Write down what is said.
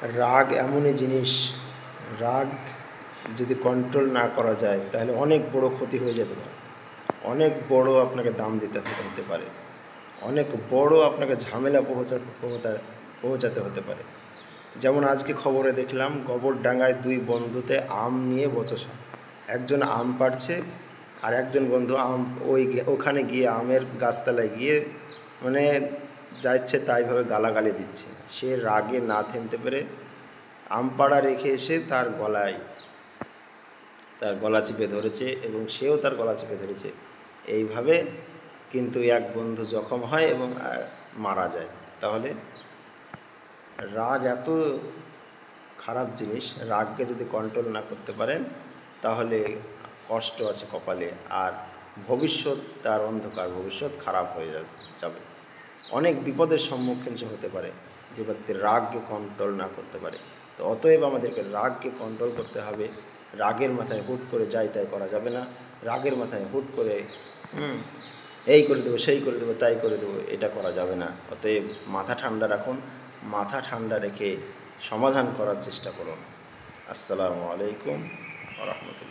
রাগ এমনই জিনিস, রাগ যদি কন্ট্রোল না করা যায় তাহলে অনেক বড় ক্ষতি হয়ে যেতে পারে, অনেক বড় আপনাকে দাম দিতে হতে পারে, অনেক বড় আপনাকে ঝামেলা পৌঁছাতে হতে পারে। যেমন আজকে খবরে দেখলাম গোবরডাঙ্গায় দুই বন্ধুতে আম নিয়ে বচসা। একজন আম পাড়ছে আর একজন বন্ধু ওখানে গিয়ে আমের গাছতলায় গিয়ে মানে যা ইচ্ছে তাইভাবে গালাগালি দিচ্ছে। সে রাগে না থামতে পেরে আম পাড়া রেখে এসে তার গলা চিপে ধরেছে এবং সেও তার গলা চিপে ধরেছে। এইভাবে কিন্তু এক বন্ধু জখম হয় এবং মারা যায়। তাহলে রাগ এত খারাপ জিনিস, রাগকে যদি কন্ট্রোল না করতে পারেন তাহলে কষ্ট আছে কপালে, আর ভবিষ্যৎ তার অন্ধকার, ভবিষ্যৎ খারাপ হয়ে যাবে। অনেক বিপদের সম্মুখীন সে হতে পারে যে ব্যক্তি রাগকে কন্ট্রোল না করতে পারে। তো অতএব আমাদেরকে রাগকে কন্ট্রোল করতে হবে। রাগের মাথায় হুট করে যাই তাই করা যাবে না। রাগের মাথায় হুট করে এই করে দেবো, সেই করে দেবো, তাই করে দেবো, এটা করা যাবে না। অতএব মাথা ঠান্ডা রাখুন, মাথা ঠান্ডা রেখে সমাধান করার চেষ্টা করুন। আসসালামু আলাইকুম ওয়া রাহমাতুল্লাহ।